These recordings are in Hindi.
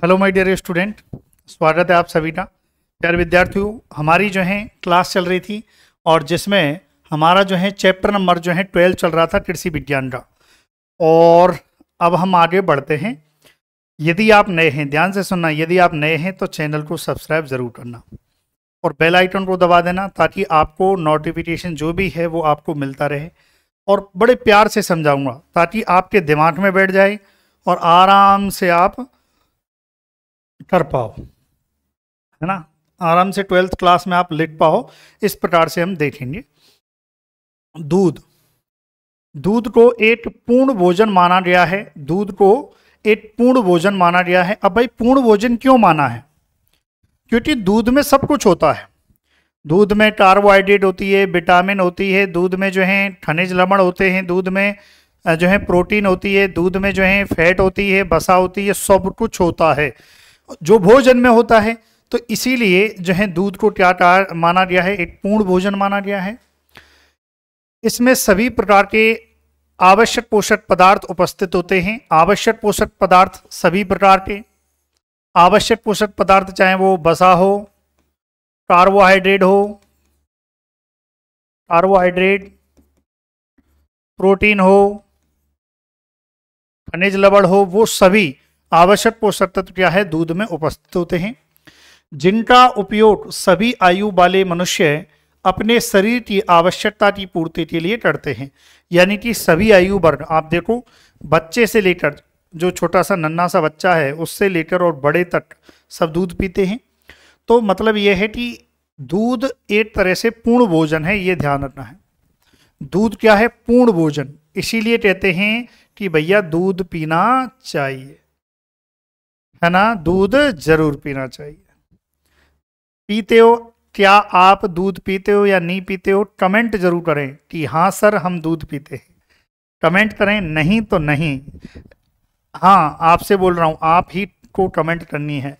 हेलो माय डियर स्टूडेंट, स्वागत है आप सभी का। प्यारे विद्यार्थियों, हमारी जो है क्लास चल रही थी और जिसमें हमारा जो है चैप्टर नंबर जो है 12 चल रहा था कृषि विज्ञान का। और अब हम आगे बढ़ते हैं। यदि आप नए हैं, ध्यान से सुनना, यदि आप नए हैं तो चैनल को सब्सक्राइब ज़रूर करना और बेल आइकन को दबा देना ताकि आपको नोटिफिकेशन जो भी है वो आपको मिलता रहे। और बड़े प्यार से समझाऊंगा ताकि आपके दिमाग में बैठ जाए और आराम से आप कर पाओ, है ना। आराम से 12th क्लास में आप लिख पाओ। इस प्रकार से हम देखेंगे। दूध दूध को एक पूर्ण भोजन माना गया है। दूध को एक पूर्ण भोजन माना गया है। अब भाई पूर्ण भोजन क्यों माना है? क्योंकि दूध में सब कुछ होता है। दूध में कार्बोहाइड्रेट होती है, विटामिन होती है, दूध में जो है खनिज लवण होते हैं, दूध में जो है प्रोटीन होती है, दूध में जो है फैट होती है, वसा होती है, सब कुछ होता है जो भोजन में होता है। तो इसीलिए जो है दूध को क्या माना गया है? एक पूर्ण भोजन माना गया है। इसमें सभी प्रकार के आवश्यक पोषक पदार्थ उपस्थित होते हैं। आवश्यक पोषक पदार्थ सभी प्रकार के आवश्यक पोषक पदार्थ, चाहे वो वसा हो, कार्बोहाइड्रेट हो, प्रोटीन हो, खनिज लवण हो, वो सभी आवश्यक पोषक तत्व क्या है? दूध में उपस्थित होते हैं, जिनका उपयोग सभी आयु वाले मनुष्य अपने शरीर की आवश्यकता की पूर्ति के लिए करते हैं। यानी कि सभी आयु वर्ग, आप देखो बच्चे से लेकर, जो छोटा सा नन्हा सा बच्चा है उससे लेकर और बड़े तक सब दूध पीते हैं। तो मतलब यह है कि दूध एक तरह से पूर्ण भोजन है, ये ध्यान रखना है। दूध क्या है? पूर्ण भोजन। इसीलिए कहते हैं कि भैया दूध पीना चाहिए, है ना। दूध जरूर पीना चाहिए। पीते हो? क्या आप दूध पीते हो या नहीं पीते हो? कमेंट जरूर करें कि हाँ सर हम दूध पीते हैं। कमेंट करें, नहीं तो नहीं। हाँ, आपसे बोल रहा हूं, आप ही को कमेंट करनी है।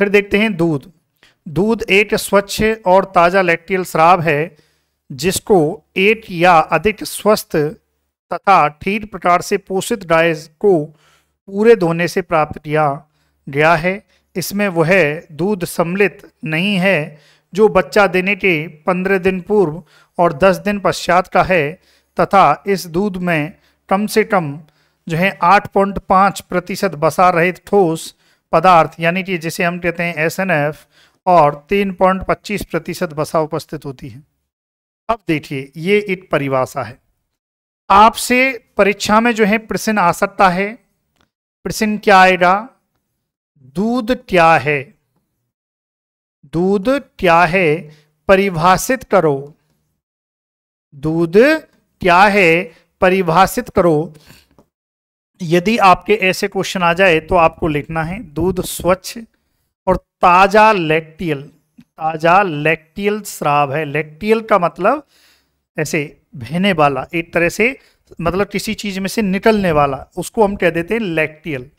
फिर देखते हैं दूध। दूध एक स्वच्छ और ताज़ा लैक्टियल स्राव है जिसको एक या अधिक स्वस्थ तथा ठीक प्रकार से पोषित गाय को पूरे धोने से प्राप्त किया गया है। इसमें वह दूध सम्मिलित नहीं है जो बच्चा देने के 15 दिन पूर्व और 10 दिन पश्चात का है, तथा इस दूध में कम से कम जो है 8.5% वसा रहित ठोस पदार्थ, यानी कि जिसे हम कहते हैं SNF, और 3.25% वसा उपस्थित होती है। अब देखिए, ये एक परिभाषा है। आपसे परीक्षा में जो है प्रश्न आ सकता है। प्रश्न क्या आएगा? दूध क्या है? दूध क्या है? परिभाषित करो। दूध क्या है? परिभाषित करो। यदि आपके ऐसे क्वेश्चन आ जाए तो आपको लिखना है दूध स्वच्छ और ताजा लैक्टियल स्राव है। लैक्टियल का मतलब ऐसे बहने वाला, एक तरह से मतलब किसी चीज में से निकलने वाला, उसको हम कह देते हैं लैक्टियल।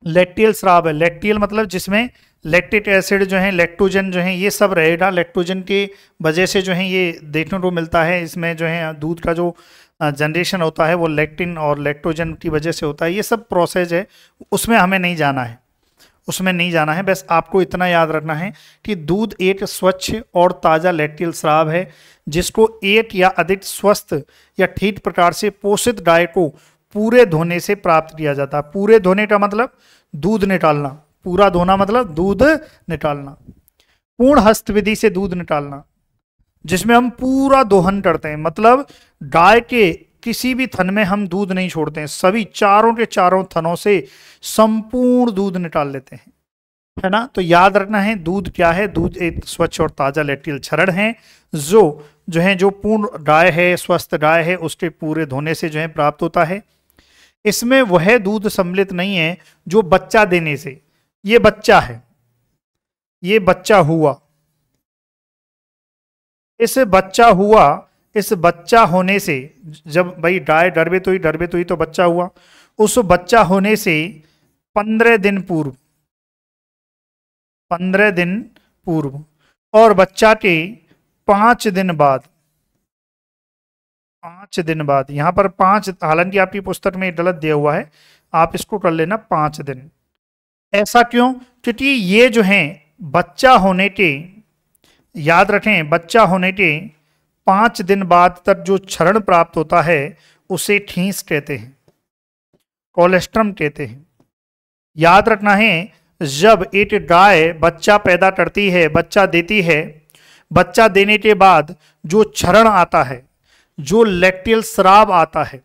लैक्टियल स्राव है। लैक्टियल मतलब जिसमें लैक्टिक एसिड जो है, लैक्टोजन जो है, ये सब रहेगा। लैक्टोजन की वजह से जो है ये देखने को मिलता है। इसमें जो है दूध का जो जनरेशन होता है वो लैक्टिन और लैक्टोजन की वजह से होता है। ये सब प्रोसेस है, उसमें हमें नहीं जाना है, उसमें नहीं जाना है। बस आपको इतना याद रखना है कि दूध एक स्वच्छ और ताज़ा लैक्टियल स्राव है जिसको एक या अधिक स्वस्थ या ठीक प्रकार से पोषित गाय को पूरे धोने से प्राप्त किया जाता है। पूरे धोने का मतलब दूध निकालना, पूरा धोना मतलब दूध निकालना, पूर्ण हस्त विधि से दूध निकालना, जिसमें हम पूरा दोहन करते हैं। मतलब गाय के किसी भी थन में हम दूध नहीं छोड़ते हैं, सभी चारों के चारों थनों से संपूर्ण दूध निकाल लेते हैं, है ना। तो याद रखना है दूध क्या है? दूध एक स्वच्छ और ताजा लैक्टियल क्षरण है जो पूर्ण गाय है, स्वस्थ गाय है, उसके पूरे धोने से जो है प्राप्त होता है। इसमें वह दूध सम्मिलित नहीं है जो बच्चा देने से, ये बच्चा है, ये बच्चा हुआ, इस बच्चा होने से, जब भाई गाय गर्भित हुई तो बच्चा हुआ, उस बच्चा होने से 15 दिन पूर्व और बच्चा के 5 दिन बाद, 5 दिन बाद, यहाँ पर 5, हालांकि आपकी पुस्तक में गलत दिया हुआ है, आप इसको कर लेना 5 दिन। ऐसा क्यों? क्योंकि ये जो है बच्चा होने के, याद रखें, बच्चा होने के 5 दिन बाद तक जो क्षरण प्राप्त होता है उसे ठीस कहते हैं, कोलेस्ट्रम कहते हैं। याद रखना है, जब एक गाय बच्चा पैदा करती है, बच्चा देती है, बच्चा देने के बाद जो क्षरण आता है, जो लैक्टियल स्राव आता है,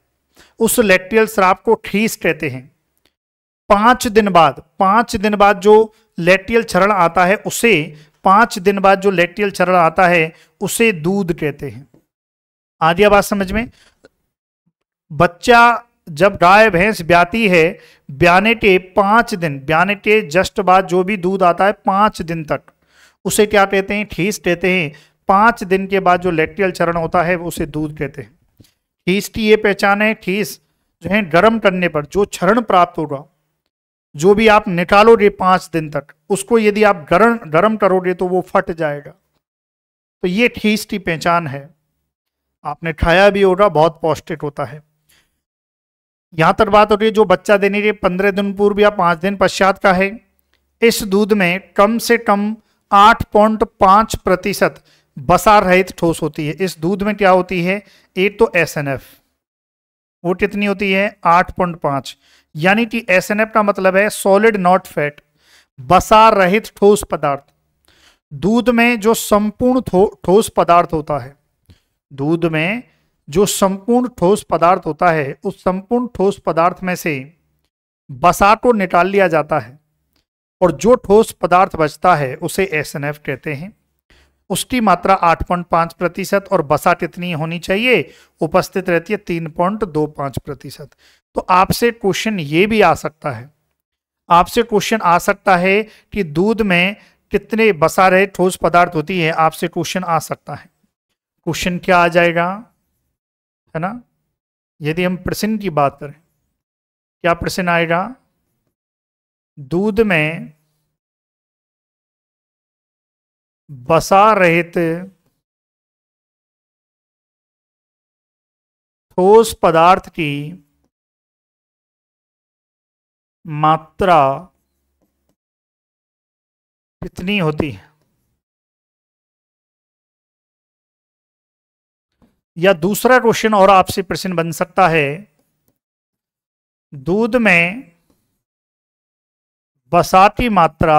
उस लैक्टियल स्राव को ठीस कहते हैं। 5 दिन बाद जो लैक्टियल क्षरण आता है उसे 5 दिन बाद जो लैक्टियल क्षरण आता है उसे दूध कहते हैं। आ गया बात समझ में? बच्चा जब गाय भैंस ब्याती है, ब्याने के 5 दिन, ब्याने के जस्ट बाद जो भी दूध आता है 5 दिन तक, उसे क्या कहते हैं? ठीस कहते हैं। 5 दिन के बाद जो लैक्टियल क्षरण होता है उसे दूध कहते हैं। ठीस की ये पहचान है। ठीस जो है गर्म करने पर जो क्षरण प्राप्त होगा, जो भी आप निकालोगे 5 दिन तक, उसको यदि आप गर्म करोगे तो वो फट जाएगा। तो ये ठीस की पहचान है। आपने खाया भी होगा, बहुत पौष्टिक होता है। यहां तक बात हो रही है जो बच्चा देने के 15 दिन पूर्व या 5 दिन पश्चात का है। इस दूध में कम से कम 8.5% बसा रहित ठोस होती है। इस दूध में क्या होती है? एक तो SNF, वो कितनी होती है? 8.5, यानी कि SNF का मतलब है सॉलिड नॉट फैट, बसा रहित ठोस पदार्थ। दूध में जो संपूर्ण ठोस पदार्थ होता है, दूध में जो संपूर्ण ठोस पदार्थ होता है, उस संपूर्ण ठोस पदार्थ में से बसा को निकाल लिया जाता है और जो ठोस पदार्थ बचता है उसे SNF कहते हैं। उसकी मात्रा 8.5% और बसा कितनी होनी चाहिए? उपस्थित रहती है 3.25%। तो आपसे क्वेश्चन ये भी आ सकता है, आपसे क्वेश्चन आ सकता है कि दूध में कितने बसा रहे ठोस पदार्थ होती है। आपसे क्वेश्चन आ सकता है। क्वेश्चन क्या आ जाएगा, है ना? यदि हम प्रश्न की बात करें, क्या प्रश्न आएगा? दूध में बसा रहित ठोस पदार्थ की मात्रा कितनी होती है? या दूसरा क्वेश्चन और आपसे प्रश्न बन सकता है, दूध में बसा की मात्रा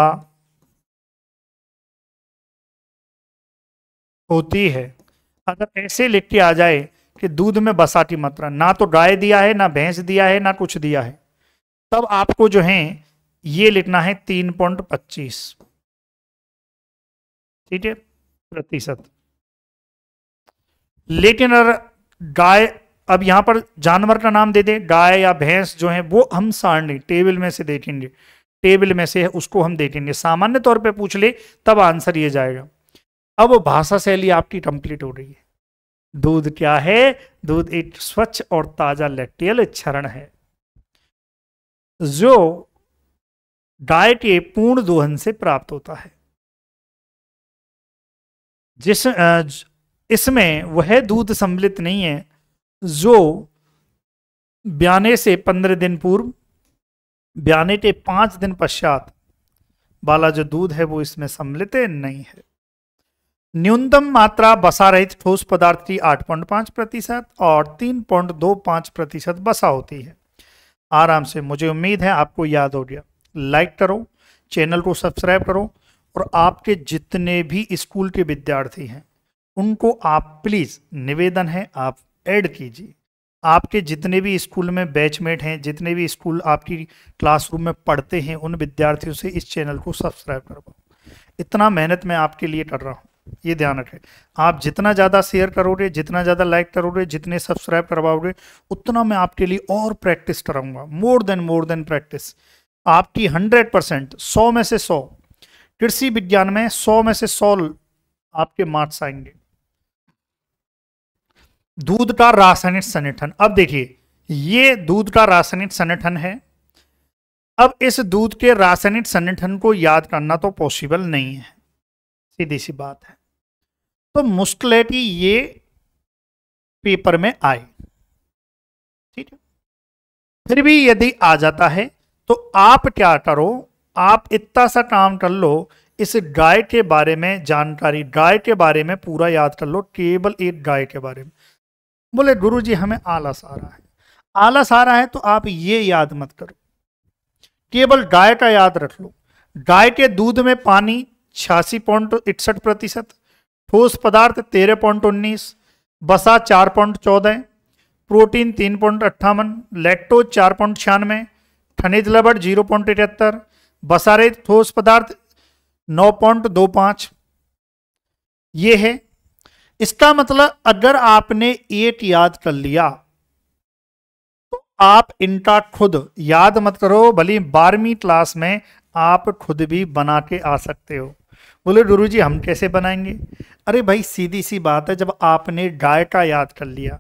होती है। अगर ऐसे लिख के आ जाए कि दूध में बसा की मात्रा, ना तो गाय दिया है, ना भैंस दिया है, ना कुछ दिया है, तब आपको जो है ये लिखना है 3.25, ठीक है, प्रतिशत। लेकिन अगर गाय, अब यहां पर जानवर का नाम दे दे, गाय या भैंस जो है, वो हम सारणी टेबल में से देखेंगे, टेबल में से है उसको हम देखेंगे। सामान्य तौर पे पूछ ले तब आंसर ये जाएगा। अब वो भाषा शैली आपकी कंप्लीट हो रही है। दूध क्या है? दूध एक स्वच्छ और ताजा लैक्टियल क्षरण है जो गाय के पूर्ण दोहन से प्राप्त होता है। इसमें वह दूध सम्मिलित नहीं है जो ब्याने से 15 दिन पूर्व, ब्याने के 5 दिन पश्चात वाला जो दूध है वो इसमें सम्मिलित नहीं है। न्यूनतम मात्रा बसा रहित ठोस पदार्थ की 8.5% और 3.25% बसा होती है। आराम से, मुझे उम्मीद है आपको याद हो गया। लाइक करो, चैनल को सब्सक्राइब करो और आपके जितने भी स्कूल के विद्यार्थी हैं उनको आप प्लीज, निवेदन है, आप ऐड कीजिए। आपके जितने भी स्कूल में बैचमेट हैं, जितने भी स्कूल आपकी क्लासरूम में पढ़ते हैं, उन विद्यार्थियों से इस चैनल को सब्सक्राइब करवाओ। इतना मेहनत मैं आपके लिए कर रहा हूँ, ये ध्यान रखें। आप जितना ज़्यादा शेयर करोगे, जितना ज़्यादा लाइक करोगे, जितने सब्सक्राइब करवाओगे, उतना मैं आपके लिए और प्रैक्टिस कराऊंगा। More than practice. आपकी 100%, 100 में से 100, कृषि विज्ञान में 100 में से 100 आपके मार्क्स आएंगे। दूध का रासायनिक संगठन, अब देखिए, ये दूध का रासायनिक संगठन है। अब इस दूध के रासायनिक संगठन को याद करना तो पॉसिबल नहीं है, सीधी सी बात है। तो मुश्किल है कि ये पेपर में आए, ठीक है। फिर भी यदि आ जाता है तो आप क्या करो, आप इतना सा काम कर लो, इस गाय के बारे में जानकारी, गाय के बारे में पूरा याद कर लो, केवल एक गाय के बारे में। बोले गुरुजी हमें आलस आ रहा है, आलस आ रहा है तो आप ये याद मत करो, केवल गाय का याद रख लो। गाय के दूध में पानी 86.61%, ठोस पदार्थ 13.19, बसा 4.14, प्रोटीन 3.58, लैक्टोज 4.96, खनिज लवण 0.73, बसारहित ठोस पदार्थ 9.25। ये है। इसका मतलब अगर आपने एक याद कर लिया तो आप इनका खुद याद मत करो, भले 12वीं क्लास में आप खुद भी बना के आ सकते हो। बोले गुरुजी हम कैसे बनाएंगे? अरे भाई सीधी सी बात है, जब आपने गाय का याद कर लिया,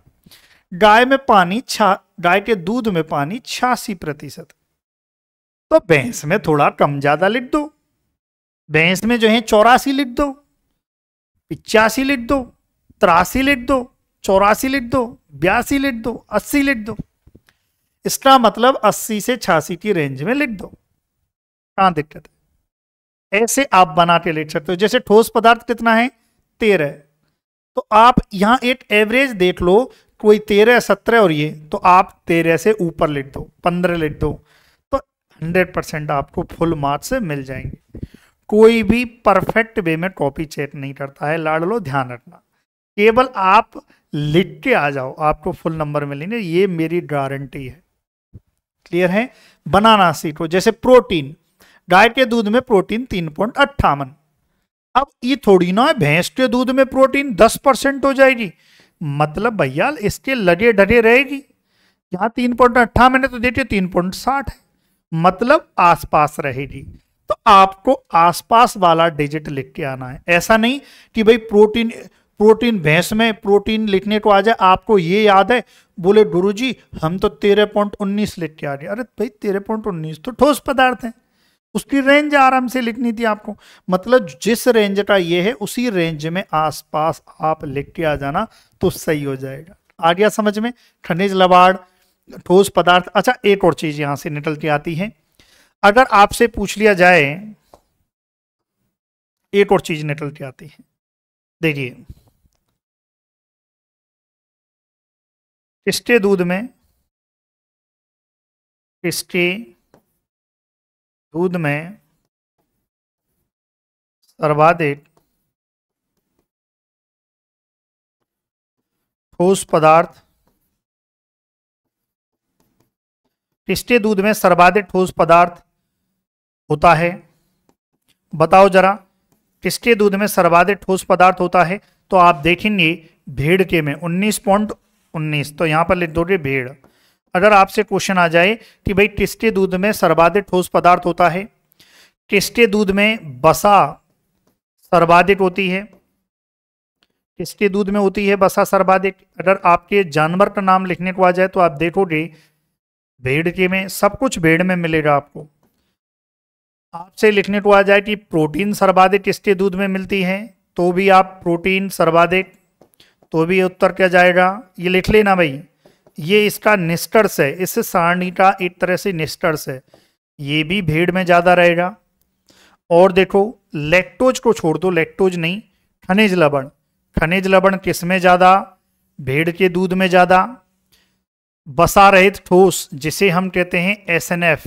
गाय में पानी गाय के दूध में पानी 86%, तो भैंस में थोड़ा कम ज्यादा लिख दो, भैंस में जो है 84 लिख दो, 85 लिख दो, 83 लिख दो, 84 लिख दो, 82 लिख दो, 80 लिख दो। इसका मतलब 80 से 86 की रेंज में लिख दो, कहां दिक्कत है? ऐसे आप बना के लिख सकते हो। जैसे ठोस पदार्थ कितना है 13, तो आप यहां एक एवरेज देख लो, कोई 13, 17 और ये, तो आप 13 से ऊपर लिख दो, 15 लिख दो, तो 100% आपको फुल मार्क्स मिल जाएंगे। कोई भी परफेक्ट वे में कॉपी चेक नहीं करता है, लाड लो, ध्यान रखना। केवल आप लिख के आ जाओ, आपको फुल नंबर मिलेंगे, ये मेरी गारंटी है। क्लियर है? बनाना सीखो। जैसे प्रोटीन, गाय के दूध में प्रोटीन 3.58, अब ये थोड़ी ना है भैंस के दूध में प्रोटीन 10% हो जाएगी, मतलब भैया इसके लगे डगे रहेगी। यहां 3.58 है तो देखिए 3.60 है, मतलब आसपास रहेगी। तो आपको आसपास वाला डिजिट लिख के आना है। ऐसा नहीं कि भाई प्रोटीन भैंस में प्रोटीन लिखने को आ जाए, आपको ये याद है, बोले गुरुजी हम तो 13.19 लिख के आ रहे। अरे भाई 13.19 तो ठोस पदार्थ है, उसकी रेंज आराम से लिखनी थी आपको। मतलब जिस रेंज का ये है उसी रेंज में आसपास आप लिख के आ जाना तो सही हो जाएगा। आ गया समझ में? खनिज लवण, ठोस पदार्थ। अच्छा एक और चीज यहां से निकल के आती है, अगर आपसे पूछ लिया जाए, एक और चीज निकल के आती है, देखिए किसके दूध में, किसके दूध में सर्वाधिक ठोस पदार्थ, किसके दूध में सर्वाधिक ठोस पदार्थ होता है? बताओ जरा, किसके दूध में सर्वाधिक ठोस पदार्थ होता है? तो आप देखेंगे भेड़ के में 19.19, तो यहां पर लिख दोगे भेड़। अगर आपसे क्वेश्चन आ जाए कि भाई किसके दूध में सर्वाधिक ठोस पदार्थ होता है, किसके दूध में बसा सर्वाधिक होती है, किसके दूध में होती है बसा सर्वाधिक? अगर आपके जानवर का नाम लिखने को आ जाए तो आप देखोगे भेड़ के में, सब कुछ भेड़ में मिलेगा आपको। आपसे लिखने को आ जाए कि प्रोटीन सर्वाधिक किसके दूध में मिलती है, तो भी आप प्रोटीन सर्वाधिक, तो भी उत्तर क्या जाएगा? ये लिख लेना भाई, ये इसका निष्कर्ष है, इस सारणी का एक तरह से निष्कर्ष है, ये भी भेड़ में ज्यादा रहेगा। और देखो लैक्टोज को छोड़ दो, लैक्टोज नहीं, खनिज लवण, खनिज लवण किस में ज्यादा? भेड़ के दूध में ज्यादा। बसा रहित ठोस जिसे हम कहते हैं एसएनएफ,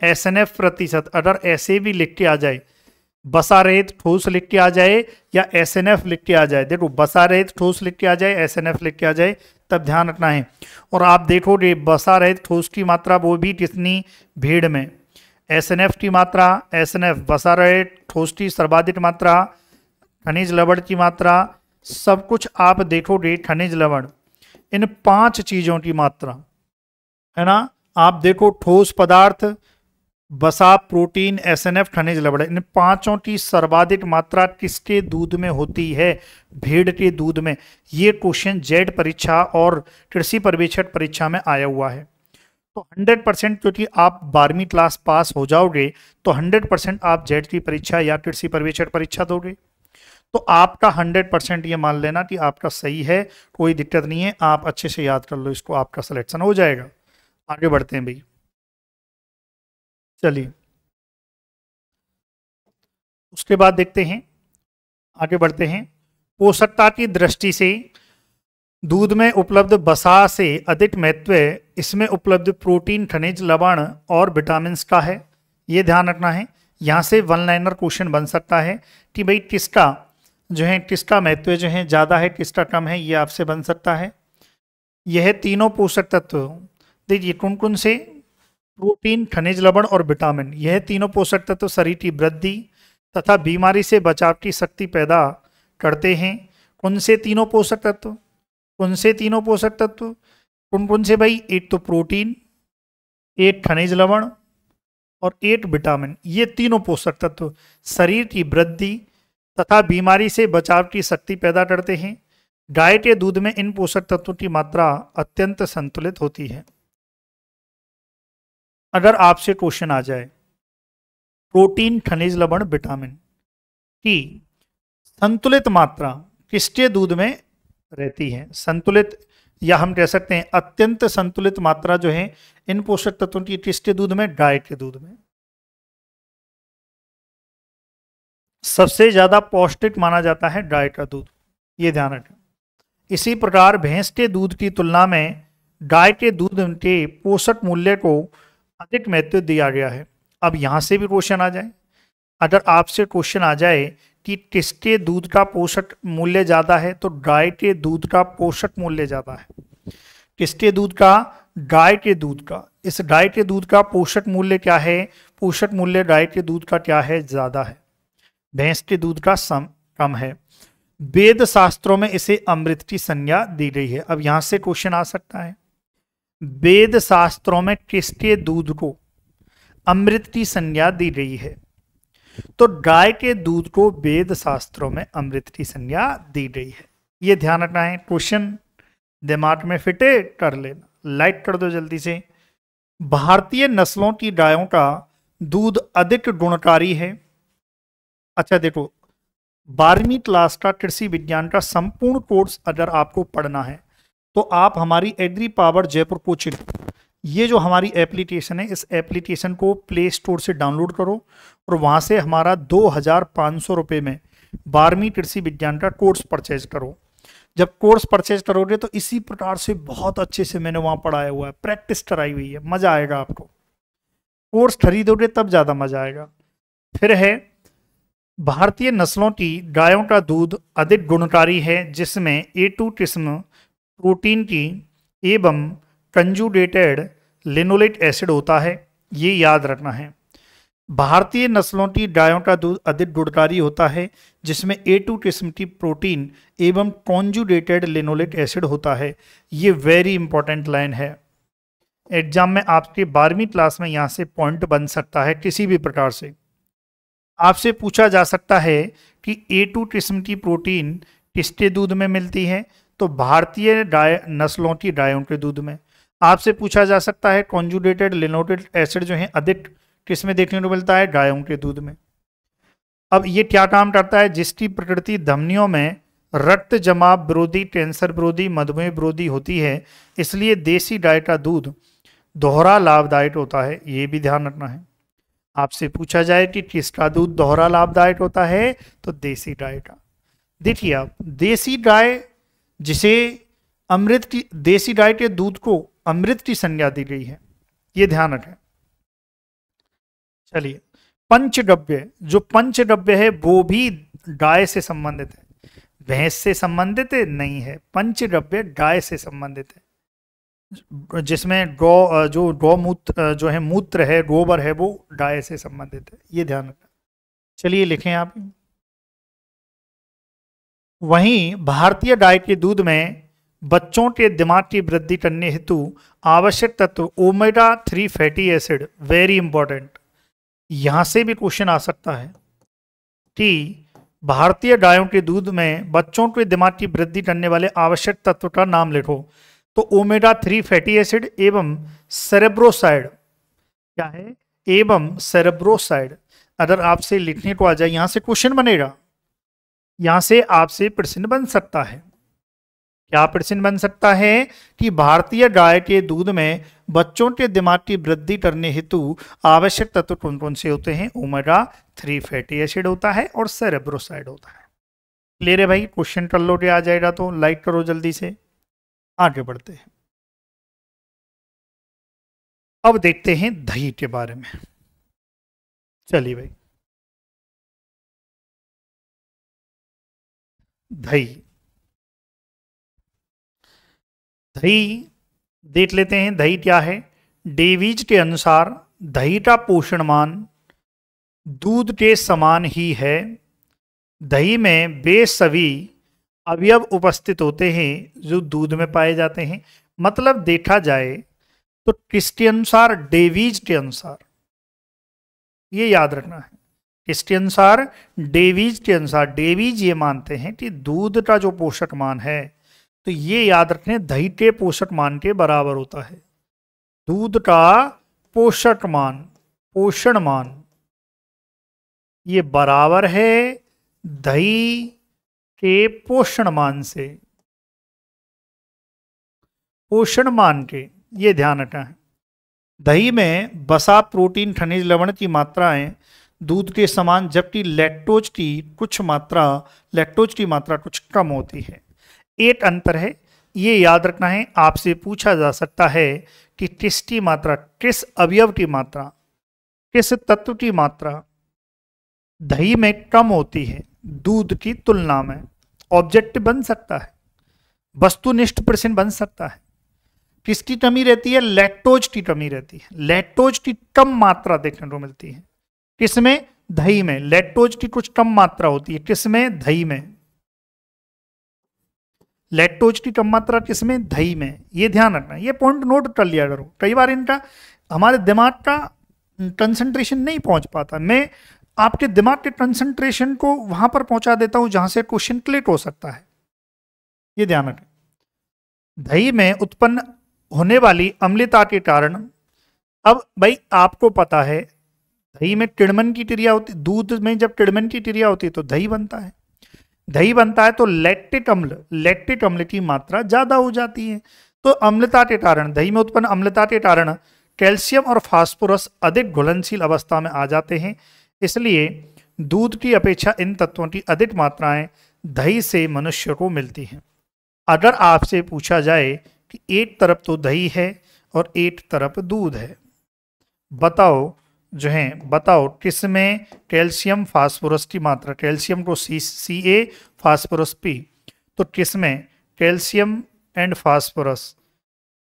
एसएनएफ प्रतिशत, अगर ऐसे भी लिख के आ जाए, बसा रहित ठोस लिख के आ जाए या एसएनएफ लिख के आ जाए, देखो बसा रहित ठोस लिख के आ जाए, एसएनएफ लिख के आ जाए, तब ध्यान रखना है। और आप देखोगे बसा रहित ठोस की मात्रा वो भी कितनी? भेड़ में। एसएनएफ की मात्रा, एसएनएफ बसा रहित ठोस की सर्वाधिक मात्रा, खनिज लवण की मात्रा, सब कुछ आप देखोगे खनिज लवण, इन 5 चीजों की मात्रा है ना। आप देखो ठोस पदार्थ, बसा, प्रोटीन, एसएनएफ, खनिज लवण, इन 5 की सर्वाधिक मात्रा किसके दूध में होती है? भेड़ के दूध में। ये क्वेश्चन जेड परीक्षा और कृषि पर्यवेक्षक परीक्षा में आया हुआ है। तो 100% क्योंकि आप 12वीं क्लास पास हो जाओगे तो 100% आप जेड की परीक्षा या कृषि पर्यवेक्षक परीक्षा दोगे, तो आपका 100% ये मान लेना कि आपका सही है, कोई दिक्कत नहीं है, आप अच्छे से याद कर लो इसको, आपका सिलेक्शन हो जाएगा। आगे बढ़ते हैं भाई, चलिए उसके बाद देखते हैं, आगे बढ़ते हैं। पोषकता की दृष्टि से दूध में उपलब्ध वसा से अधिक महत्व इसमें उपलब्ध प्रोटीन, खनिज, लवण और विटामिन का है, ये ध्यान रखना है। यहाँ से वन लाइनर क्वेश्चन बन सकता है कि भाई किसका जो है, किसका महत्व जो है ज़्यादा है, किसका कम है, ये आपसे बन सकता है। यह तीनों पोषक तत्व देखिए कौन कौन से, प्रोटीन, खनिज, लवण और विटामिन, यह तीनों पोषक तत्व शरीर की वृद्धि तथा बीमारी से बचाव की शक्ति पैदा करते हैं। कौन से तीनों पोषक तत्व, कौन से तीनों पोषक तत्व, कौन कौन से भाई, एक तो प्रोटीन, एक खनिज लवण और एक विटामिन, ये तीनों पोषक तत्व शरीर की वृद्धि तथा बीमारी से बचाव की शक्ति पैदा करते हैं। गाय के दूध में इन पोषक तत्वों की मात्रा अत्यंत संतुलित होती है। अगर आपसे क्वेश्चन आ जाए प्रोटीन, खनिज, लवण, विटामिन की संतुलित मात्रा किसके दूध में रहती है, संतुलित या हम कह सकते हैं अत्यंत संतुलित मात्रा जो है इन पोषक तत्वों की किसके दूध में, गाय के दूध में। सबसे ज्यादा पौष्टिक माना जाता है गाय का दूध, ये ध्यान रखें। इसी प्रकार भैंस के दूध की तुलना में गाय के दूध के पोषक मूल्य को अधिक महत्व दिया गया है। अब यहां से भी क्वेश्चन आ जाए, अगर आपसे क्वेश्चन आ जाए कि किसके दूध का पोषक मूल्य ज्यादा है, तो गाय के दूध का पोषक मूल्य ज्यादा है। किसके दूध का, गाय के दूध का। इस गाय के दूध का पोषक मूल्य क्या है, पोषक मूल्य गाय के दूध का क्या है, ज्यादा है, भैंस के दूध का कम है। वेद शास्त्रों में इसे अमृत की संज्ञा दी गई है। अब यहां से क्वेश्चन आ सकता है, वेद शास्त्रों में किसके दूध को अमृत की संज्ञा दी गई है, तो गाय के दूध को वेद शास्त्रों में अमृत की संज्ञा दी गई है। ये ध्यान रखना है, क्वेश्चन दिमाग में फिटे कर लेना, लाइक कर दो जल्दी से। भारतीय नस्लों की गायों का दूध अधिक गुणकारी है। अच्छा देखो, 12वीं क्लास का कृषि विज्ञान का संपूर्ण कोर्स अगर आपको पढ़ना है तो आप हमारी एग्री पावर जयपुर कोचिंग, ये जो हमारी एप्लीकेशन है, इस एप्लीकेशन को प्ले स्टोर से डाउनलोड करो और वहाँ से हमारा 2500 रुपये में 12वीं कृषि विज्ञान का कोर्स परचेज करो। जब कोर्स परचेज करोगे तो इसी प्रकार से बहुत अच्छे से मैंने वहाँ पढ़ाया हुआ है, प्रैक्टिस कराई हुई है, मज़ा आएगा आपको। कोर्स खरीदोगे तब ज़्यादा मज़ा आएगा। फिर है, भारतीय नस्लों की गायों का दूध अधिक गुणकारी है, जिसमें A2 किस्म प्रोटीन की एवं कंजुगेटेड लिनोलेट एसिड होता है, ये याद रखना है। भारतीय नस्लों की गायों का दूध अधिक गुणकारी होता है, जिसमें A2 किस्म की प्रोटीन एवं कॉन्जुगेटेड लिनोलेट एसिड होता है। ये वेरी इंपॉर्टेंट लाइन है, एग्जाम में आपके 12वीं क्लास में यहाँ से पॉइंट बन सकता है। किसी भी प्रकार से आपसे पूछा जा सकता है कि A2 किस्म की प्रोटीन किसके दूध में मिलती है, तो भारतीय गाय नस्लों की गायों के दूध में। आपसे पूछा जा सकता है कॉन्जुगेटेड लिनोलेट एसिड जो है अधिक किसमें देखने को मिलता है, गायों के दूध में। अब ये क्या काम करता है, जिसकी प्रकृति धमनियों में रक्त जमाव विरोधी, कैंसर विरोधी, मधुमेह विरोधी होती है, इसलिए देसी गाय का दूध दोहरा लाभदायक होता है, ये भी ध्यान रखना है। आपसे पूछा जाए कि किसका दूध दोहरा लाभदायक होता है, तो देसी गाय का। देखिए आप, देसी गाय जिसे अमृत की, देसी गाय के दूध को अमृत की संज्ञा दी गई है, ये ध्यान रखें। चलिए, पंचगव्य, जो पंचगव्य है वो भी गाय से संबंधित है, भैंस से संबंधित नहीं है। पंचगव्य गाय से संबंधित है, जिसमें गौ, जो गौमूत्र जो है, मूत्र है, गोबर है, वो गाय से संबंधित है, ये ध्यान रखना। चलिए लिखें आप। वहीं भारतीय गाय के दूध में बच्चों के दिमाग की वृद्धि करने हेतु आवश्यक तत्व omega 3 fatty acid, very important, यहां से भी क्वेश्चन आ सकता है कि भारतीय गायों के दूध में बच्चों के दिमाग की वृद्धि करने वाले आवश्यक तत्व का नाम लिखो, तो ओमेगा 3 फैटी एसिड एवं सेरेब्रोसाइड, क्या है, एवं सेरेब्रोसाइड। अगर आपसे लिखने को आ जाए, यहां से क्वेश्चन बनेगा, यहां से आपसे प्रश्न बन सकता है। क्या प्रश्न बन सकता है कि भारतीय गाय के दूध में बच्चों के दिमाग की वृद्धि करने हेतु आवश्यक तत्व कौन कौन से होते हैं? ओमेगा 3 फैटी एसिड होता है और सेरेब्रोसाइड होता है। क्लियर है भाई? क्वेश्चन कर लो, आ जाएगा तो लाइक करो जल्दी से। आगे बढ़ते हैं, अब देखते हैं दही के बारे में। चलिए भाई, दही दही देख लेते हैं। दही क्या है? डेविज के अनुसार दही का पोषण मान दूध के समान ही है। दही में वे सभी अवयव उपस्थित होते हैं जो दूध में पाए जाते हैं। मतलब देखा जाए तो किसके अनुसार? डेविज के अनुसार, ये याद रखना है। किसके अनुसार? डेविज के अनुसार। डेविज ये मानते हैं कि दूध का जो पोषक मान है, तो ये याद रखें, दही के पोषक मान के बराबर होता है। दूध का पोषक मान, पोषण मान, ये बराबर है दही के पोषण मान से। पोषण मान के, ये ध्यान रखना है। दही में वसा, प्रोटीन, खनिज, लवण की मात्राएं दूध के समान, जबकि लैक्टोज की मात्रा कुछ कम होती है। एक अंतर है, ये याद रखना है। आपसे पूछा जा सकता है कि किसकी मात्रा, किस अवयव की मात्रा, किस तत्व की मात्रा दही में कम होती है दूध की तुलना में। ऑब्जेक्टिव बन सकता है, वस्तुनिष्ठ प्रश्न बन सकता है। किसकी कमी रहती है? लैक्टोज की कमी रहती है। लैक्टोज की कम मात्रा देखने को मिलती है। किसमें? दही में। लैक्टोज की कुछ कम मात्रा होती है। किसमें? दही में। लैक्टोज की कम मात्रा किसमें? दही में। ये ध्यान रखना, ये पॉइंट नोट कर लिया करो। कई बार इनका हमारे दिमाग का कंसंट्रेशन नहीं पहुंच पाता। मैं आपके दिमाग के कंसंट्रेशन को वहां पर पहुंचा देता हूं जहां से क्वेश्चन क्लिक हो सकता है। ये ध्यान रखें। दही में उत्पन्न होने वाली अम्लता के कारण, अब भाई आपको पता है दही में किण्वन की क्रिया होती, दूध में जब किण्वन की क्रिया होती है तो दही बनता है। दही बनता है तो लैक्टिक अम्ल की मात्रा ज्यादा हो जाती है। तो अम्लता के कारण, दही में उत्पन्न अम्लता के कारण कैल्शियम और फास्फोरस अधिक घुलनशील अवस्था में आ जाते हैं। इसलिए दूध की अपेक्षा इन तत्वों की अधिक मात्राएं दही से मनुष्य को मिलती हैं। अगर आपसे पूछा जाए कि एक तरफ तो दही है और एक तरफ दूध है, बताओ किसमें कैल्शियम फास्फोरस की मात्रा, कैल्शियम को Ca, फास्फोरस P, तो किसमें कैल्शियम एंड फास्फोरस,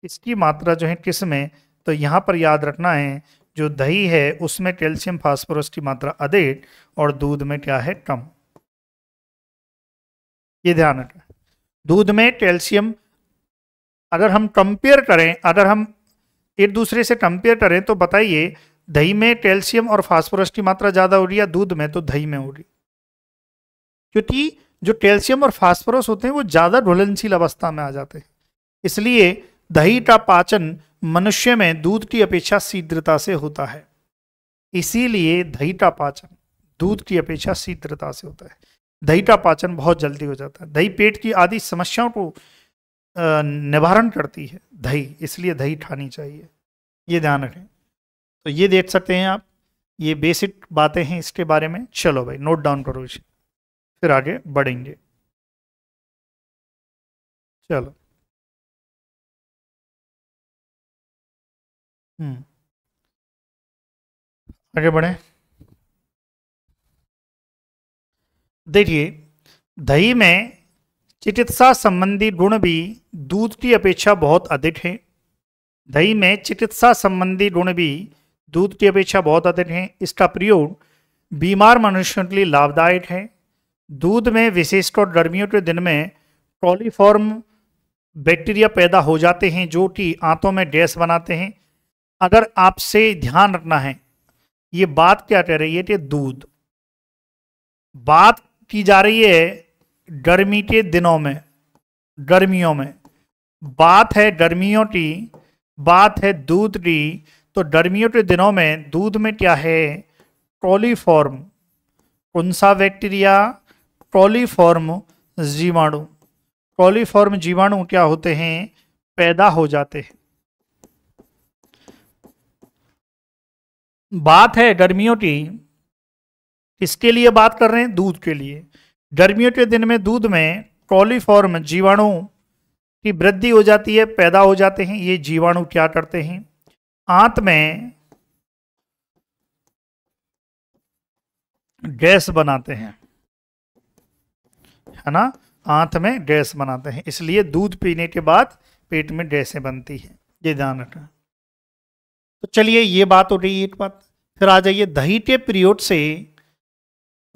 इसकी मात्रा जो है किसमें? तो यहां पर याद रखना है, जो दही है उसमें कैल्शियम फास्फोरस की मात्रा अधिक और दूध में क्या है? कम। ये ध्यान रखना। दूध में कैल्शियम, अगर हम कंपेयर करें, अगर हम एक दूसरे से कंपेयर करें तो बताइए दही में कैल्शियम और फास्फोरस की मात्रा ज्यादा हो रही है दूध में? तो दही में हो रही, क्योंकि जो कैल्शियम और फास्फोरस होते हैं वो ज्यादा घुलनशील अवस्था में आ जाते हैं। इसलिए दही का पाचन मनुष्य में दूध की अपेक्षा शीघ्रता से होता है। इसीलिए दही का पाचन दूध की अपेक्षा शीघ्रता से होता है। दही का पाचन बहुत जल्दी हो जाता है। दही पेट की आदि समस्याओं को निवारण करती है दही, इसलिए दही खानी चाहिए। ये ध्यान रखें। तो ये देख सकते हैं आप, ये बेसिक बातें हैं इसके बारे में। चलो भाई नोट डाउन करो इसे, फिर आगे बढ़ेंगे। चलो आगे बढ़े। देखिए दही में चिकित्सा संबंधी गुण भी दूध की अपेक्षा बहुत अधिक है। दही में चिकित्सा संबंधी गुण भी दूध की अपेक्षा बहुत अधिक है। इसका प्रयोग बीमार मनुष्यों के लिए लाभदायक है। दूध में विशेषकर गर्मियों के दिन में कॉलीफॉर्म बैक्टीरिया पैदा हो जाते हैं जो कि आंतों में गैस बनाते हैं। अगर आपसे ध्यान रखना है, ये बात क्या कह रही है कि दूध, बात की जा रही है गर्मी के दिनों में, गर्मियों में बात है गर्मियों की, बात है दूध की। तो गर्मियों के दिनों में दूध में क्या है? कॉलीफॉर्म। कौन सा बैक्टीरिया? कॉलीफॉर्म जीवाणु। कॉलीफॉर्म जीवाणु क्या होते हैं, पैदा हो जाते हैं। बात है गर्मियों की, किसके लिए बात कर रहे हैं, दूध के लिए। गर्मियों के दिन में दूध में कॉलीफॉर्म जीवाणु की वृद्धि हो जाती है, पैदा हो जाते हैं। ये जीवाणु क्या करते हैं, आंत में गैस बनाते हैं, है ना, आंत में गैस बनाते हैं, इसलिए दूध पीने के बाद पेट में गैसें बनती हैं, ये ध्यान रखना। तो चलिए ये बात हो गई एक बात। फिर आ जाइए, दही के पीरियड से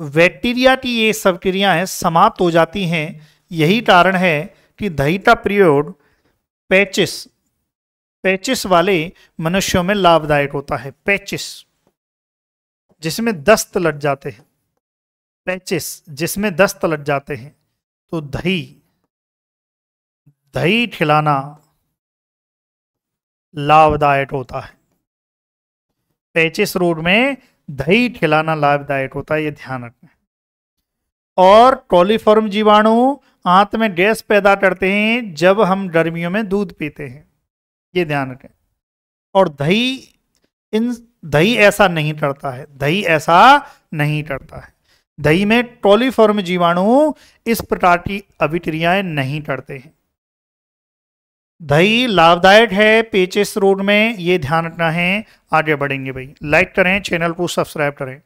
बैक्टीरिया की ये सब क्रियाएं समाप्त हो जाती हैं। यही कारण है कि दही का पीरियड पैचिस वाले मनुष्यों में लाभदायक होता है। पैचिस जिसमें दस्त लग जाते हैं, पैचिस जिसमें दस्त लग जाते हैं, तो दही खिलाना लाभदायक होता है। पैचिस रोग में दही खिलाना लाभदायक होता है, ये ध्यान रखना। और कॉलीफॉर्म जीवाणु आंत में गैस पैदा करते हैं जब हम गर्मियों में दूध पीते हैं, ये ध्यान रखें। और दही ऐसा नहीं करता है, दही ऐसा नहीं करता है। दही में कॉलीफॉर्म जीवाणु इस प्रकार की अभिक्रियाएं नहीं करते हैं। दही लाभदायक है पेचिस रोग में, ये ध्यान रखना है। आगे बढ़ेंगे भाई, लाइक करें, चैनल को सब्सक्राइब करें।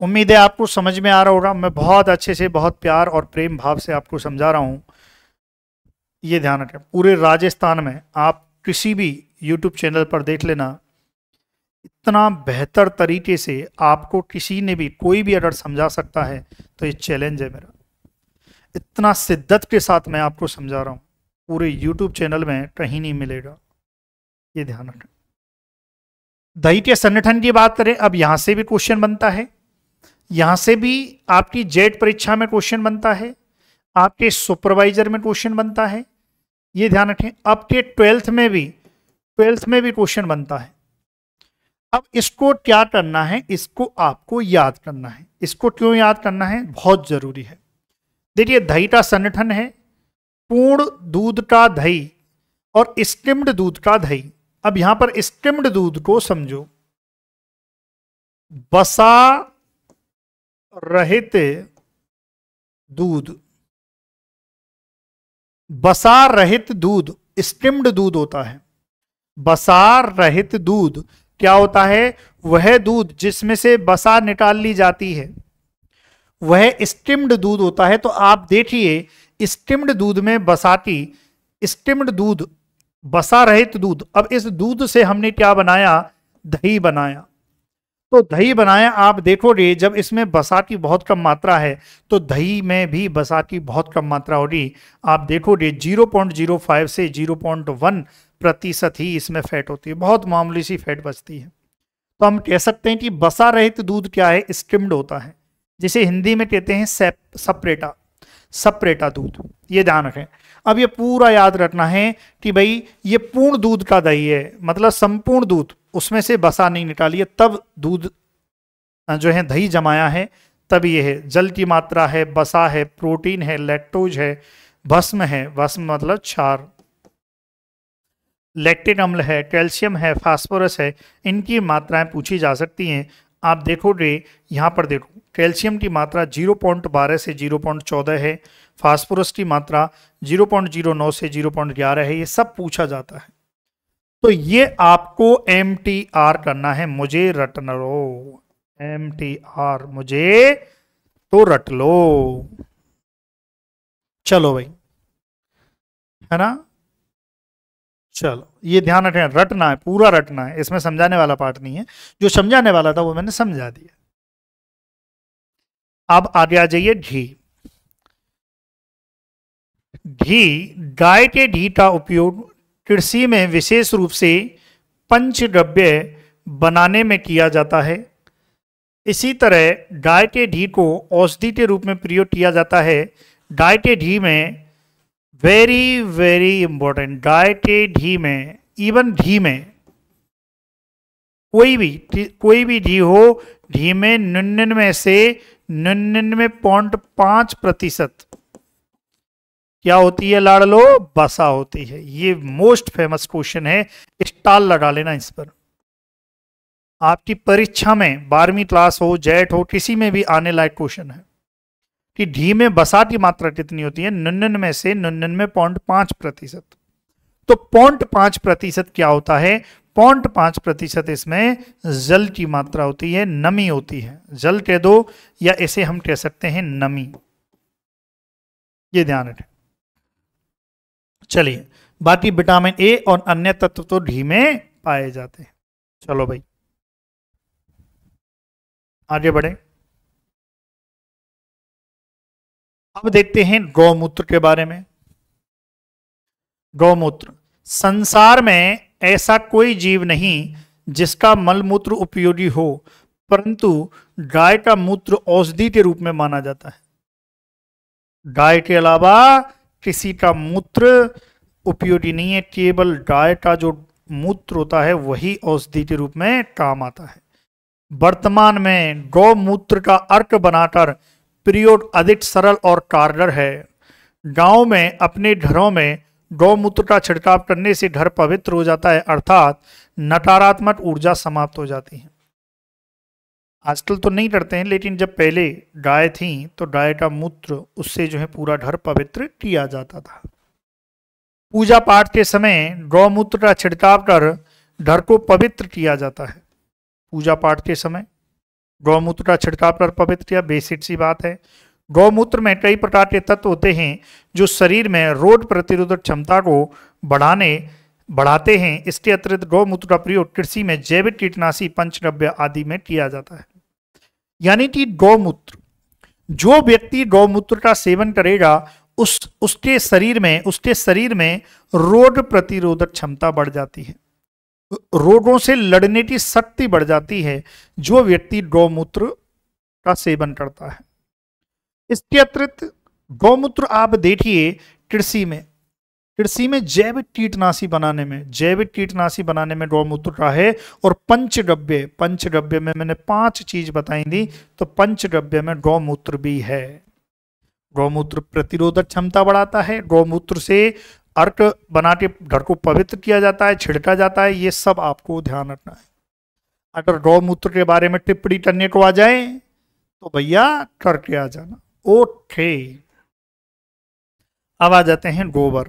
उम्मीद है आपको समझ में आ रहा होगा, मैं बहुत अच्छे से, बहुत प्यार और प्रेम भाव से आपको समझा रहा हूं, ये ध्यान रखें। पूरे राजस्थान में आप किसी भी यूट्यूब चैनल पर देख लेना, इतना बेहतर तरीके से आपको किसी ने भी, कोई भी अगर समझा सकता है तो ये चैलेंज है मेरा। इतना शिद्दत के साथ मैं आपको समझा रहा हूं, पूरे यूट्यूब चैनल में कहीं नहीं मिलेगा, ये ध्यान रखें। दही के संगठन की बात करें, अब यहां से भी क्वेश्चन बनता है, यहां से भी आपकी जेट परीक्षा में क्वेश्चन बनता है, आपके सुपरवाइजर में क्वेश्चन बनता है, ये ध्यान रखें। आपके ट्वेल्थ में भी क्वेश्चन बनता है। अब इसको क्या करना है, इसको आपको याद करना है। इसको क्यों याद करना है, बहुत जरूरी है। देखिए, दही का संगठन है पूर्ण दूध का दही और स्किम्ड दूध का दही। अब यहां पर स्किम्ड दूध को समझो, बसा रहित दूध, बसा रहित दूध स्किम्ड दूध होता है। बसा रहित दूध क्या होता है, वह दूध जिसमें से बसा निकाल ली जाती है, वह स्किम्ड दूध होता है। तो आप देखिए, स्किम्ड दूध में बसाती, स्किम्ड दूध, बसा रहित दूध। अब इस दूध से हमने क्या बनाया, दही बनाया। तो दही बनाया, आप देखोगे जब इसमें बसा की बहुत कम मात्रा है तो दही में भी बसा की बहुत कम मात्रा होगी। आप देखोगे 0.05 से 0.1% ही इसमें फैट होती है, बहुत मामूली सी फैट बचती है। तो हम कह सकते हैं कि बसा रहित दूध क्या है, स्किम्ड होता है, जिसे हिंदी में कहते हैं सपरेटा दूध, ये ध्यान रखें। अब ये पूरा याद रखना है कि भाई ये पूर्ण दूध का दही है, मतलब संपूर्ण दूध, उसमें से बसा नहीं निकाली है, तब दूध जो है दही जमाया है, तब ये है। जल की मात्रा है, बसा है, प्रोटीन है, लैक्टोज है, भस्म है, भस्म मतलब क्षार, लैक्टिक अम्ल है, कैल्शियम है, फास्फोरस है, इनकी मात्राएं पूछी जा सकती हैं। आप देखोगे यहाँ पर देखो, कैल्शियम की मात्रा 0.12 से 0.14 है, फास्फोरस की मात्रा 0.09 से 0.11 है, ये सब पूछा जाता है। तो ये आपको MTR करना है, मुझे रट लो, MTR मुझे तो रट लो। चलो भाई, है ना, चलो ये ध्यान रखें, रटना है, पूरा रटना है, इसमें समझाने वाला पार्ट नहीं है। जो समझाने वाला था वो मैंने समझा दिया। अब आगे आ जाइए, घी, गाय के घी का उपयोग कृषि में विशेष रूप से पंचगव्य बनाने में किया जाता है। इसी तरह गाय के घी को औषधि के रूप में प्रयोग किया जाता है। गाय के घी में वेरी वेरी इंपॉर्टेंट, गाय के घी में, इवन घी में कोई भी घी हो, घी में 99 से 99.5% क्या होती है लाडलो? बसा होती है। ये मोस्ट फेमस क्वेश्चन है, स्टाल लगा लेना इस पर। आपकी परीक्षा में 12वीं क्लास हो, जेट हो, किसी में भी आने लायक क्वेश्चन है कि ढी में बसा की मात्रा कितनी होती है? 99 से 99.5%। तो 0.5% क्या होता है? 0.5% इसमें जल की मात्रा होती है, नमी होती है। जल कह दो या इसे हम कह सकते हैं नमी, ये ध्यान रखें। चलिए, बाकी विटामिन ए और अन्य तत्व तो घी में पाए जाते हैं। चलो भाई आगे बढ़े। अब देखते हैं गौमूत्र के बारे में। गौमूत्र, संसार में ऐसा कोई जीव नहीं जिसका मलमूत्र उपयोगी हो, परंतु गाय का मूत्र औषधि के रूप में माना जाता है। गाय के अलावा किसी का मूत्र उपयोगी नहीं है, केवल गाय का जो मूत्र होता है वही औषधि के रूप में काम आता है। वर्तमान में गौमूत्र का अर्क बनाकर प्रयोग अधिक सरल और कारगर है। गांव में अपने घरों में गौमूत्र का छिड़काव करने से घर पवित्र हो जाता है, अर्थात नकारात्मक ऊर्जा समाप्त हो जाती है। आजकल तो नहीं करते हैं, लेकिन जब पहले गाय थी तो गाय का मूत्र उससे जो है पूरा घर पवित्र किया जाता था। पूजा पाठ के समय गौमूत्र का छिड़काव कर घर को पवित्र किया जाता है। पूजा पाठ के समय गौमूत्र का छिड़काव कर पवित्र किया, बेसिक सी बात है। गौमूत्र में कई प्रकार के तत्व होते हैं जो शरीर में रोग प्रतिरोधक क्षमता को बढ़ाते हैं। इसके अतिरिक्त गौमूत्र का प्रयोग कृषि में जैविक कीटनाशी, पंचगव्य आदि में किया जाता है। यानी कि गौमूत्र, जो व्यक्ति गौमूत्र का सेवन करेगा उसके शरीर में रोग प्रतिरोधक क्षमता बढ़ जाती है, रोगों से लड़ने की शक्ति बढ़ जाती है जो व्यक्ति गौमूत्र का सेवन करता है। इसके अतिरिक्त गौमूत्र आप देखिए कृषि में जैविक कीटनाशी बनाने में गौमूत्र का है। और पंचगव्य में मैंने 5 चीज बताई थी, तो पंचगव्य में गौमूत्र भी है। गौमूत्र प्रतिरोधक क्षमता बढ़ाता है, गौमूत्र से अर्क बना के घर को पवित्र किया जाता है, छिड़का जाता है। ये सब आपको ध्यान रखना है। अगर गौमूत्र के बारे में टिप्पणी करने को आ जाए तो भैया करके आ जाना। ओके, अब आ जाते हैं गोबर।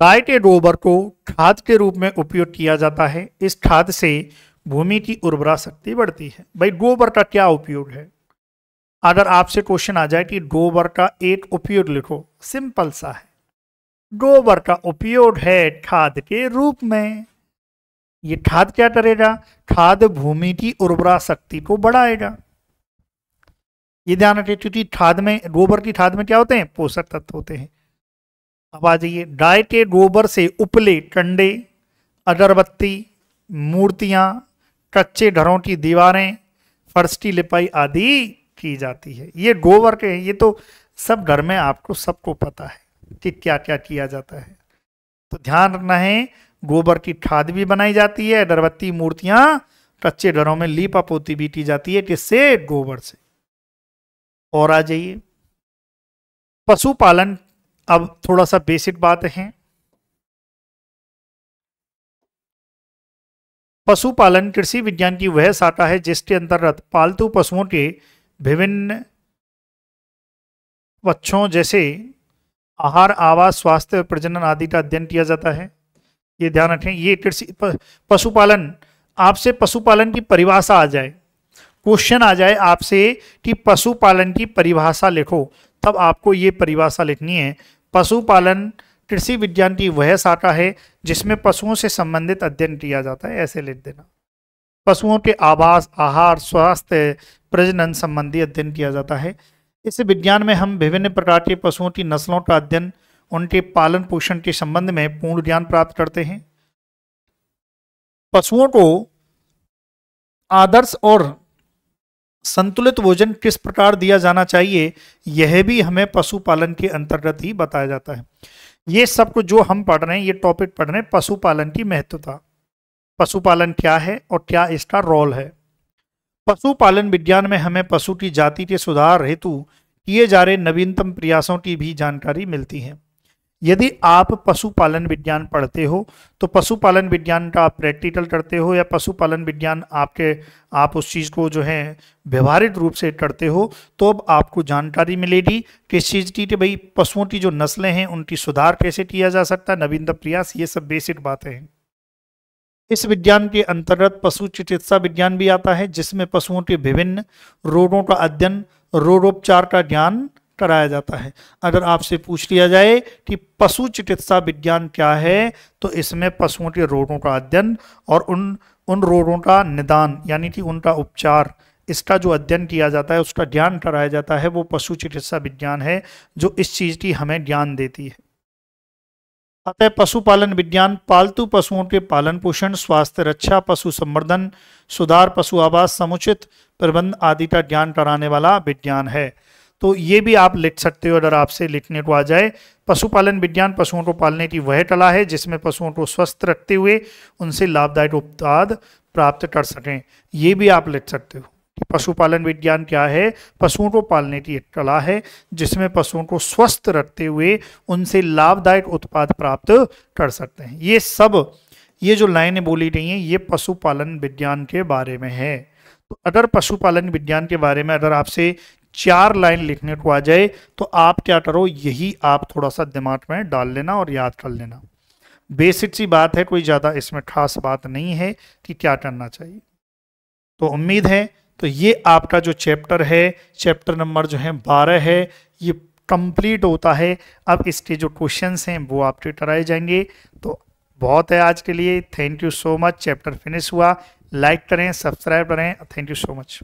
गाय के गोबर को खाद के रूप में उपयोग किया जाता है। इस खाद से भूमि की उर्वरा शक्ति बढ़ती है। भाई गोबर का क्या उपयोग है? अगर आपसे क्वेश्चन आ जाए कि गोबर का एक उपयोग लिखो, सिंपल सा है, गोबर का उपयोग है खाद के रूप में। ये खाद क्या करेगा? खाद भूमि की उर्वरा शक्ति को बढ़ाएगा। ये ध्यान रखिए, क्योंकि गोबर की खाद में क्या होते हैं? पोषक तत्व होते हैं। अब आ जाइए, गाय के गोबर से उपले कंडे, अगरबत्ती, मूर्तियां, कच्चे घरों की दीवारें, फर्श की लिपाई आदि की जाती है। ये गोबर के, ये तो सब घर में आपको सबको पता है कि क्या क्या किया जाता है। तो ध्यान रखना है, गोबर की खाद भी बनाई जाती है, अगरबत्ती, मूर्तियां, कच्चे घरों में लीपा पोती भी की जाती है। किससे? गोबर से। और आ जाइए, पशुपालन। अब थोड़ा सा बेसिक बात है। पशुपालन कृषि विज्ञान की वह शाखा है जिसके अंतर्गत पालतू पशुओं के विभिन्न पक्षों जैसे आहार, आवास, स्वास्थ्य, प्रजनन आदि का अध्ययन किया जाता है। ये ध्यान रखें। ये कृषि पशुपालन, आपसे पशुपालन की परिभाषा आ जाए, क्वेश्चन आ जाए आपसे कि पशुपालन की परिभाषा लिखो, तब आपको ये परिभाषा लिखनी है। पशुपालन कृषि विज्ञान की वह शाखा है जिसमें पशुओं से संबंधित अध्ययन किया जाता है। ऐसे लिख देना। पशुओं के आवास, आहार, स्वास्थ्य, प्रजनन संबंधी अध्ययन किया जाता है। इस विज्ञान में हम विभिन्न प्रकार के पशुओं की नस्लों का अध्ययन, उनके पालन पोषण के संबंध में पूर्ण ज्ञान प्राप्त करते हैं। पशुओं को आदर्श और संतुलित भोजन किस प्रकार दिया जाना चाहिए, यह भी हमें पशुपालन के अंतर्गत ही बताया जाता है। ये सब कुछ जो हम पढ़ रहे हैं, ये टॉपिक पढ़ रहे हैं, पशुपालन की महत्वता, पशुपालन क्या है और क्या इसका रोल है। पशुपालन विज्ञान में हमें पशु की जाति के सुधार हेतु किए जा रहे नवीनतम प्रयासों की भी जानकारी मिलती है। यदि आप पशुपालन विज्ञान पढ़ते हो तो पशुपालन विज्ञान का आप प्रैक्टिकल करते हो या पशुपालन विज्ञान आप उस चीज़ को जो है व्यवहारिक रूप से करते हो, तो अब आपको जानकारी मिलेगी किस चीज़ की, कि भाई पशुओं की जो नस्लें हैं उनकी सुधार कैसे किया जा सकता है, नवीनतम प्रयास, ये सब बेसिक बातें हैं। इस विज्ञान के अंतर्गत पशु चिकित्सा विज्ञान भी आता है, जिसमें पशुओं के विभिन्न रोगों का अध्ययन, रोगोपचार का ज्ञान कराया जाता है। अगर आपसे पूछ लिया जाए कि पशु चिकित्सा विज्ञान क्या है, तो इसमें पशुओं के रोगों का अध्ययन और उन रोगों का निदान यानी कि उनका उपचार, इसका जो अध्ययन किया जाता है, उसका ज्ञान कराया जाता है, वो पशु चिकित्सा विज्ञान है जो इस चीज की हमें ज्ञान देती है। अतः पशुपालन विज्ञान पालतू पशुओं के पालन पोषण, स्वास्थ्य रक्षा, पशु संवर्धन, सुधार, पशु आवास, समुचित प्रबंध आदि का ज्ञान कराने वाला विज्ञान है। तो ये भी आप लिख सकते हो अगर आपसे लिखने को आ जाए। पशुपालन विज्ञान पशुओं को पालने की वह कला है जिसमें पशुओं को स्वस्थ रखते हुए उनसे लाभदायक उत्पाद प्राप्त कर सकें। ये भी आप लिख सकते हो कि पशुपालन विज्ञान क्या है, पशुओं को पालने की एक कला है जिसमें पशुओं को स्वस्थ रखते हुए उनसे लाभदायक उत्पाद प्राप्त कर सकते हैं। ये जो लाइनें बोली गई हैं ये पशुपालन विज्ञान के बारे में है। तो अगर पशुपालन विज्ञान के बारे में अगर आपसे 4 लाइन लिखने को आ जाए तो आप क्या करो, यही आप थोड़ा सा दिमाग में डाल लेना और याद कर लेना। बेसिक सी बात है, कोई ज़्यादा इसमें खास बात नहीं है कि क्या करना चाहिए। तो उम्मीद है तो ये आपका जो चैप्टर है, चैप्टर नंबर जो है 12 है, ये कंप्लीट होता है। अब इसके जो क्वेश्चंस हैं वो आपके कराए जाएंगे। तो बहुत है आज के लिए। Thank you so much. Chapter finish हुआ। लाइक करें, सब्सक्राइब करें। Thank you so much.